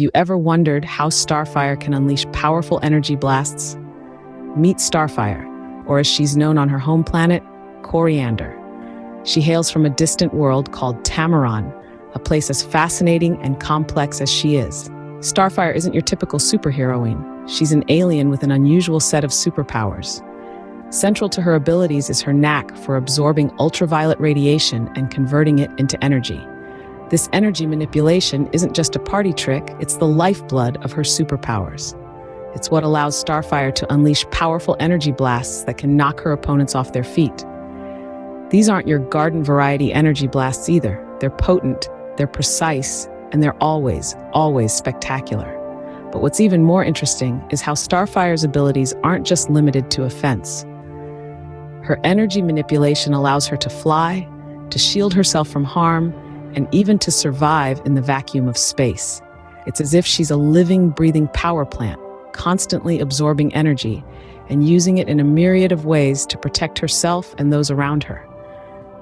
Have you ever wondered how Starfire can unleash powerful energy blasts? Meet Starfire, or as she's known on her home planet, Coriander. She hails from a distant world called Tamaran, a place as fascinating and complex as she is. Starfire isn't your typical superheroine. She's an alien with an unusual set of superpowers. Central to her abilities is her knack for absorbing ultraviolet radiation and converting it into energy. This energy manipulation isn't just a party trick, it's the lifeblood of her superpowers. It's what allows Starfire to unleash powerful energy blasts that can knock her opponents off their feet. These aren't your garden variety energy blasts either. They're potent, they're precise, and they're always spectacular. But what's even more interesting is how Starfire's abilities aren't just limited to offense. Her energy manipulation allows her to fly, to shield herself from harm, and even to survive in the vacuum of space. It's as if she's a living, breathing power plant, constantly absorbing energy and using it in a myriad of ways to protect herself and those around her.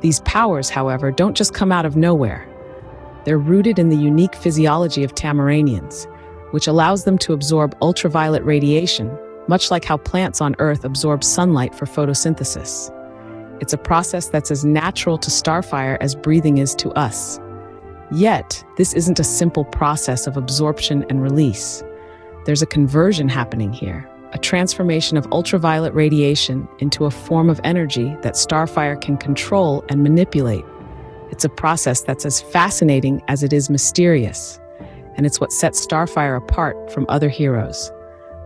These powers, however, don't just come out of nowhere. They're rooted in the unique physiology of Tamaranians, which allows them to absorb ultraviolet radiation, much like how plants on Earth absorb sunlight for photosynthesis. It's a process that's as natural to Starfire as breathing is to us. Yet, this isn't a simple process of absorption and release. There's a conversion happening here, a transformation of ultraviolet radiation into a form of energy that Starfire can control and manipulate. It's a process that's as fascinating as it is mysterious, and it's what sets Starfire apart from other heroes.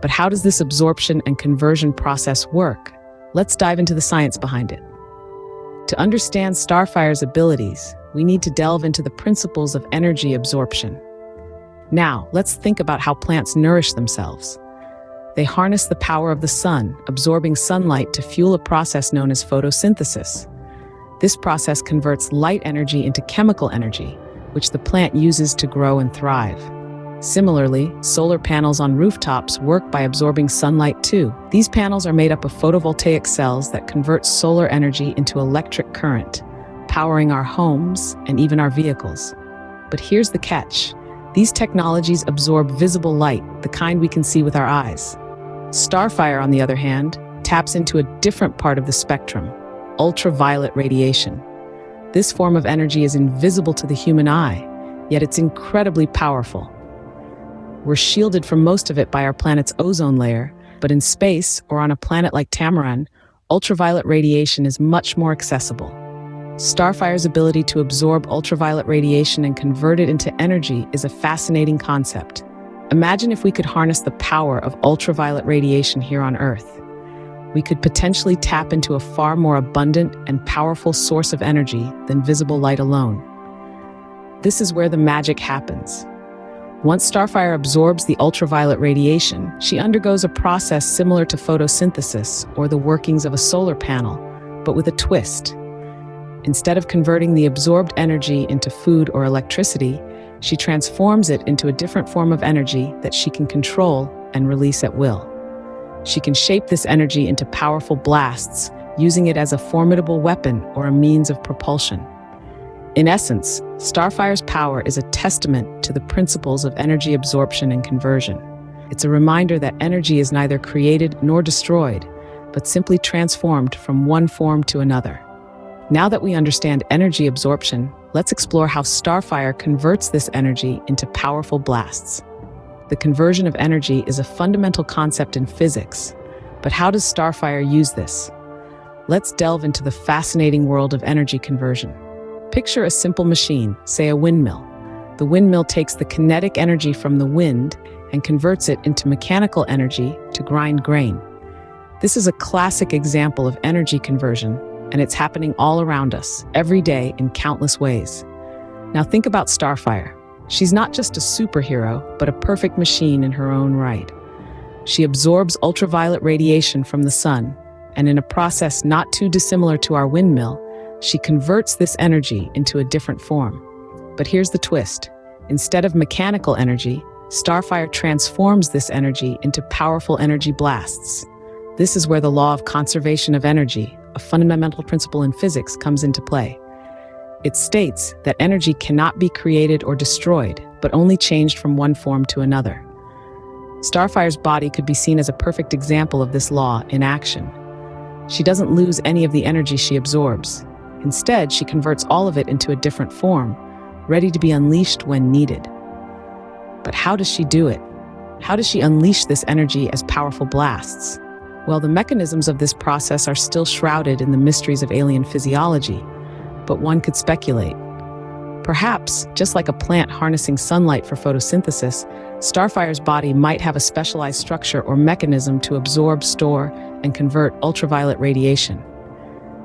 But how does this absorption and conversion process work? Let's dive into the science behind it. To understand Starfire's abilities, we need to delve into the principles of energy absorption. Now, let's think about how plants nourish themselves. They harness the power of the sun, absorbing sunlight to fuel a process known as photosynthesis. This process converts light energy into chemical energy, which the plant uses to grow and thrive. Similarly, solar panels on rooftops work by absorbing sunlight too. These panels are made up of photovoltaic cells that convert solar energy into electric current, powering our homes and even our vehicles. But here's the catch. These technologies absorb visible light, the kind we can see with our eyes. Starfire, on the other hand, taps into a different part of the spectrum, ultraviolet radiation. This form of energy is invisible to the human eye, yet it's incredibly powerful. We're shielded from most of it by our planet's ozone layer, but in space, or on a planet like Tamaran, ultraviolet radiation is much more accessible. Starfire's ability to absorb ultraviolet radiation and convert it into energy is a fascinating concept. Imagine if we could harness the power of ultraviolet radiation here on Earth. We could potentially tap into a far more abundant and powerful source of energy than visible light alone. This is where the magic happens. Once Starfire absorbs the ultraviolet radiation, she undergoes a process similar to photosynthesis or the workings of a solar panel, but with a twist. Instead of converting the absorbed energy into food or electricity, she transforms it into a different form of energy that she can control and release at will. She can shape this energy into powerful blasts, using it as a formidable weapon or a means of propulsion. In essence, Starfire's power is a testament to the principles of energy absorption and conversion. It's a reminder that energy is neither created nor destroyed, but simply transformed from one form to another. Now that we understand energy absorption, let's explore how Starfire converts this energy into powerful blasts. The conversion of energy is a fundamental concept in physics, but how does Starfire use this? Let's delve into the fascinating world of energy conversion. Picture a simple machine, say a windmill. The windmill takes the kinetic energy from the wind and converts it into mechanical energy to grind grain. This is a classic example of energy conversion, and it's happening all around us, every day in countless ways. Now think about Starfire. She's not just a superhero, but a perfect machine in her own right. She absorbs ultraviolet radiation from the sun, and in a process not too dissimilar to our windmill, she converts this energy into a different form. But here's the twist. Instead of mechanical energy, Starfire transforms this energy into powerful energy blasts. This is where the law of conservation of energy, a fundamental principle in physics, comes into play. It states that energy cannot be created or destroyed, but only changed from one form to another. Starfire's body could be seen as a perfect example of this law in action. She doesn't lose any of the energy she absorbs. Instead, she converts all of it into a different form, ready to be unleashed when needed. But how does she do it? How does she unleash this energy as powerful blasts? Well, the mechanisms of this process are still shrouded in the mysteries of alien physiology, but one could speculate. Perhaps, just like a plant harnessing sunlight for photosynthesis, Starfire's body might have a specialized structure or mechanism to absorb, store, and convert ultraviolet radiation.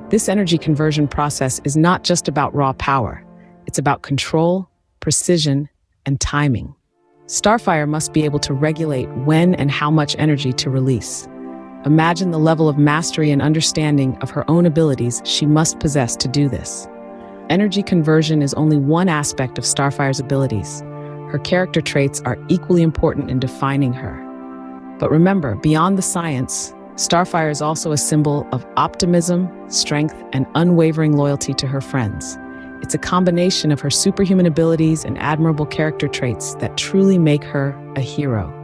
This energy conversion process is not just about raw power. It's about control, precision, and timing. Starfire must be able to regulate when and how much energy to release. Imagine the level of mastery and understanding of her own abilities she must possess to do this. Energy conversion is only one aspect of Starfire's abilities. Her character traits are equally important in defining her. But remember, beyond the science, Starfire is also a symbol of optimism, strength, and unwavering loyalty to her friends. It's a combination of her superhuman abilities and admirable character traits that truly make her a hero.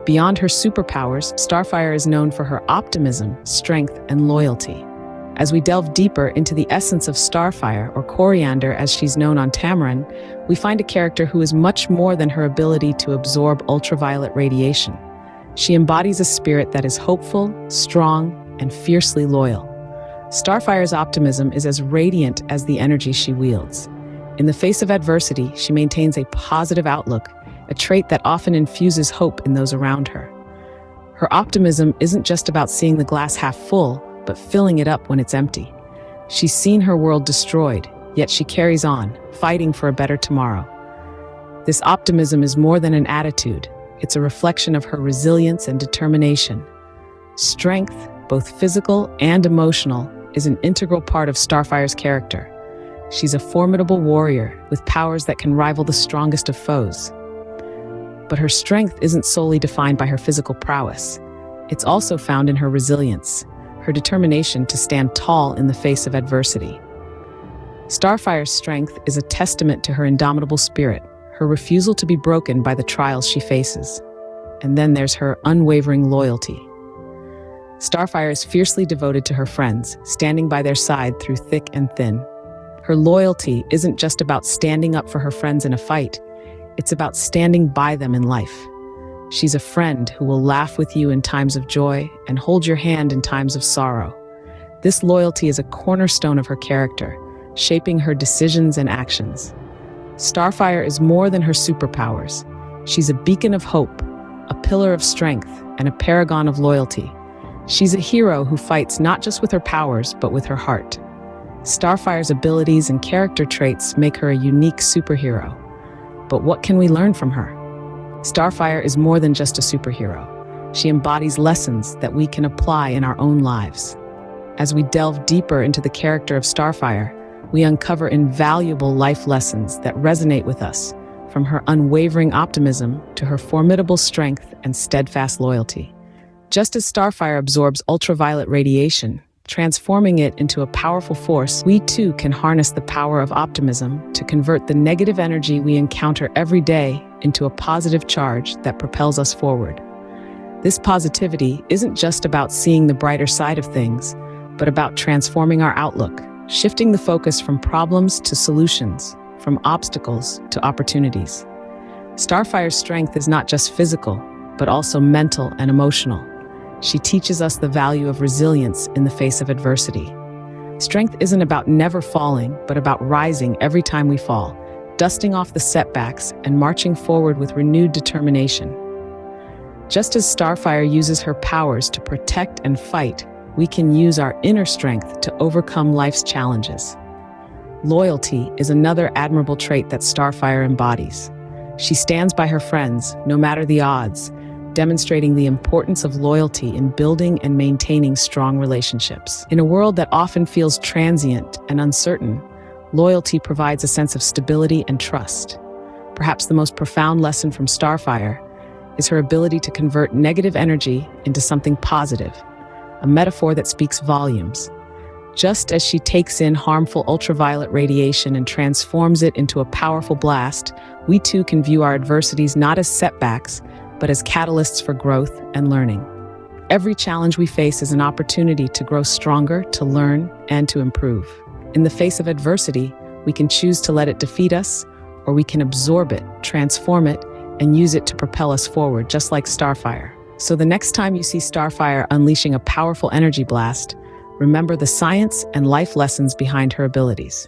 Beyond her superpowers, Starfire is known for her optimism, strength, and loyalty. As we delve deeper into the essence of Starfire, or Coriander as she's known on Tamaran, we find a character who is much more than her ability to absorb ultraviolet radiation. She embodies a spirit that is hopeful, strong, and fiercely loyal. Starfire's optimism is as radiant as the energy she wields. In the face of adversity, she maintains a positive outlook, a trait that often infuses hope in those around her. Her optimism isn't just about seeing the glass half full, but filling it up when it's empty. She's seen her world destroyed, yet she carries on, fighting for a better tomorrow. This optimism is more than an attitude. It's a reflection of her resilience and determination. Strength, both physical and emotional, is an integral part of Starfire's character. She's a formidable warrior with powers that can rival the strongest of foes. But her strength isn't solely defined by her physical prowess. It's also found in her resilience, her determination to stand tall in the face of adversity. Starfire's strength is a testament to her indomitable spirit, her refusal to be broken by the trials she faces. And then there's her unwavering loyalty. Starfire is fiercely devoted to her friends, standing by their side through thick and thin. Her loyalty isn't just about standing up for her friends in a fight. It's about standing by them in life. She's a friend who will laugh with you in times of joy and hold your hand in times of sorrow. This loyalty is a cornerstone of her character, shaping her decisions and actions. Starfire is more than her superpowers. She's a beacon of hope, a pillar of strength, and a paragon of loyalty. She's a hero who fights not just with her powers, but with her heart. Starfire's abilities and character traits make her a unique superhero. But what can we learn from her? Starfire is more than just a superhero. She embodies lessons that we can apply in our own lives. As we delve deeper into the character of Starfire, we uncover invaluable life lessons that resonate with us, from her unwavering optimism to her formidable strength and steadfast loyalty. Just as Starfire absorbs ultraviolet radiation, transforming it into a powerful force, we too can harness the power of optimism to convert the negative energy we encounter every day into a positive charge that propels us forward. This positivity isn't just about seeing the brighter side of things, but about transforming our outlook, shifting the focus from problems to solutions, from obstacles to opportunities. Starfire's strength is not just physical, but also mental and emotional. She teaches us the value of resilience in the face of adversity. Strength isn't about never falling, but about rising every time we fall, dusting off the setbacks and marching forward with renewed determination. Just as Starfire uses her powers to protect and fight, we can use our inner strength to overcome life's challenges. Loyalty is another admirable trait that Starfire embodies. She stands by her friends, no matter the odds, demonstrating the importance of loyalty in building and maintaining strong relationships. In a world that often feels transient and uncertain, loyalty provides a sense of stability and trust. Perhaps the most profound lesson from Starfire is her ability to convert negative energy into something positive, a metaphor that speaks volumes. Just as she takes in harmful ultraviolet radiation and transforms it into a powerful blast, we too can view our adversities not as setbacks, but as catalysts for growth and learning. Every challenge we face is an opportunity to grow stronger, to learn, and to improve. In the face of adversity, we can choose to let it defeat us, or we can absorb it, transform it, and use it to propel us forward, just like Starfire. So the next time you see Starfire unleashing a powerful energy blast, remember the science and life lessons behind her abilities.